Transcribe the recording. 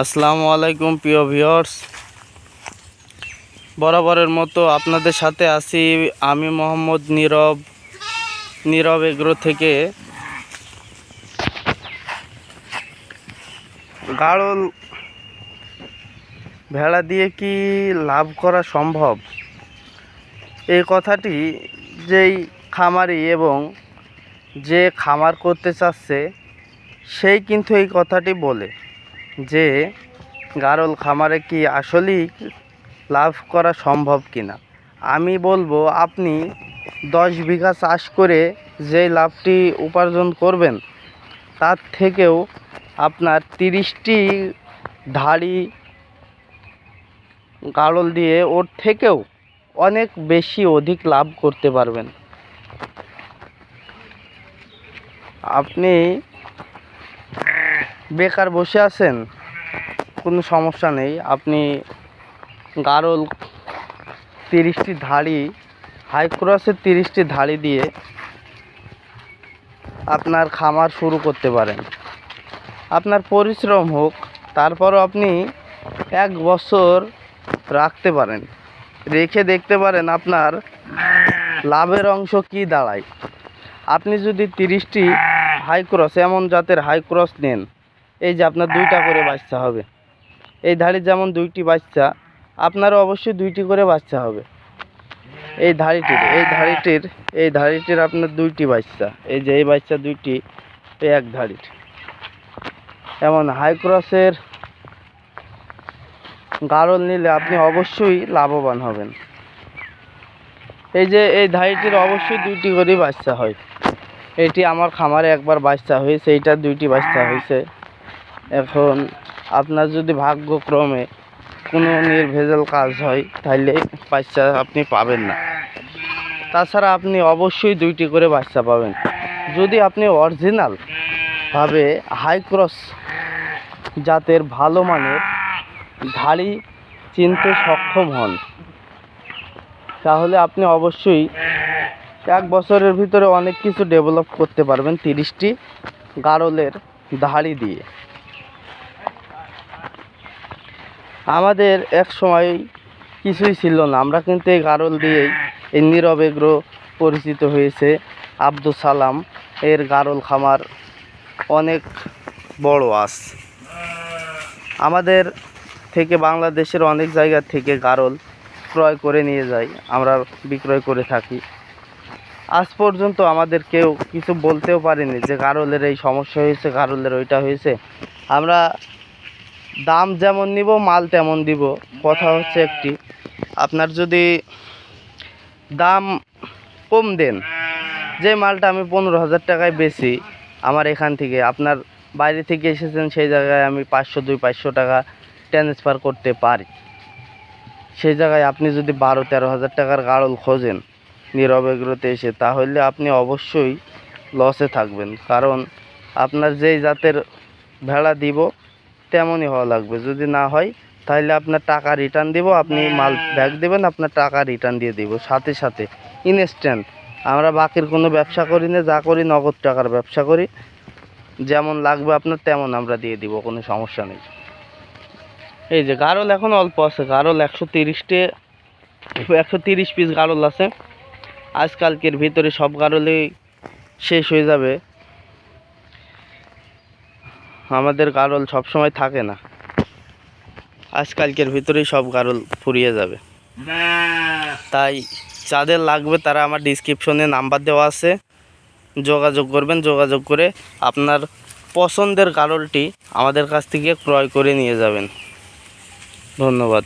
আসসালামু আলাইকুম প্রিয় ভিউয়ার্স, বরাবরের মতো আপনাদের সাথে আছি আমি মোহাম্মদ নীরব এগ্রো থেকে। গাড়ল ভেড়া দিয়ে কি লাভ করা সম্ভব, এই কথাটি যেই খামারি এবং যে খামার করতে চাচ্ছে সেই কিন্তু এই কথাটি বলে যে গাড়ল খামারে কি আসলেই লাভ করা সম্ভব কিনা। আমি বলবো আপনি 10 বিঘা চাষ করে যেই লাভটি উপার্জন করবেন তার থেকেও আপনার 30টি ধাড়ি গাড়ল দিয়ে ওর থেকেও অনেক বেশি অধিক লাভ করতে পারবেন। আপনি বেকার বসে আছেন, কোনো সমস্যা নেই। আপনি গাড়ল 30টি ধাড়ি, হাই ক্রসের 30টি ধাড়ি দিয়ে আপনার খামার শুরু করতে পারেন। আপনার পরিশ্রম হোক, তারপরও আপনি 1 বছর রাখতে পারেন, রেখে দেখতে পারেন আপনার লাভের অংশ কি দাঁড়ায়। আপনি যদি 30টি হাই ক্রস, এমন জাতের হাই ক্রস নেন, এই যে আপনার 2টা করে বাচ্চা হবে, এই ধাড়ির যেমন 2টি বাচ্চা, আপনারও অবশ্যই 2টি করে বাচ্চা হবে। এই ধাড়িটির আপনার 2টি বাচ্চা, এই যে এই বাচ্চা 2টি, এই এক ধাড়ির। এমন হাই ক্রসের গাড়ল নিলে আপনি অবশ্যই লাভবান হবেন। এই যে এই ধাড়িটির অবশ্যই 2টি করে বাচ্চা হয়। এটি আমার খামারে একবার বাচ্চা হয়েছে, এইটার 2টি বাচ্চা হয়েছে। এখন আপনার যদি ভাগ্যক্রমে কোনো নির্ভেজাল কাজ হয় তাহলে বাচ্চা আপনি পাবেন না। তাছাড়া আপনি অবশ্যই 2টি করে বাচ্চা পাবেন যদি আপনি অরিজিনালভাবে হাই ক্রস জাতের ভালো মানের ধাড়ি চিনতে সক্ষম হন। তাহলে আপনি অবশ্যই 1 বছরের ভিতরে অনেক কিছু ডেভেলপ করতে পারবেন 30টি গাড়লের ধাড়ি দিয়ে। আমাদের এক সময় কিছুই ছিল না, আমরা কিন্তু এই গাড়ল দিয়েই এই নীরব এগ্রো পরিচিত হয়েছে। আব্দুল সালাম এর গাড়ল খামার অনেক বড় আছে। আমাদের থেকে বাংলাদেশের অনেক জায়গা থেকে গাড়ল ক্রয় করে নিয়ে যাই, আমরা বিক্রয় করে থাকি। আজ পর্যন্ত আমাদের কেউ কিছু বলতেও পারেনি যে গাড়লের এই সমস্যা হয়েছে, গাড়লের ওইটা হয়েছে। আমরা দাম যেমন নিব মাল তেমন দিব। কথা হচ্ছে একটি, আপনার যদি দাম কম দেন, যে মালটা আমি 15,000 টাকায় বেচি আমার এখান থেকে, আপনার বাইরে থেকে এসেছেন সেই জায়গায় আমি 500-500 টাকা ট্রান্সফার করতে পারি। সেই জায়গায় আপনি যদি 12-13,000 টাকার গাড়ল খোঁজেন নীরব এগ্রোতে এসে, তাহলে আপনি অবশ্যই লসে থাকবেন। কারণ আপনার যেই জাতের ভেড়া দিব তেমনই হওয়া লাগবে। যদি না হয় তাহলে আপনার টাকা রিটার্ন দিব, আপনি মাল ব্যাক দেবেন, আপনার টাকা রিটার্ন দিয়ে দিব সাথে সাথে, ইনস্ট্যান্ট। আমরা বাকির কোনো ব্যবসা করি না, যা করি নগদ টাকার ব্যবসা করি। যেমন লাগবে আপনার তেমন আমরা দিয়ে দিব, কোনো সমস্যা নেই। এই যে গাড়ল এখন অল্প আছে, গাড়ল 130 পিস গাড়ল আছে। আজকালকের ভিতরে সব গাড়লই শেষ হয়ে যাবে। আমাদের গাড়ল সবসময় থাকে না, আজকালকের ভিতরেই সব গাড়ল ফুরিয়ে যাবে। তাই যাদের লাগবে তারা আমার ডিসক্রিপশনে নাম্বার দেওয়া আছে, যোগাযোগ করবেন। যোগাযোগ করে আপনার পছন্দের গাড়লটি আমাদের কাছ থেকে ক্রয় করে নিয়ে যাবেন। ধন্যবাদ।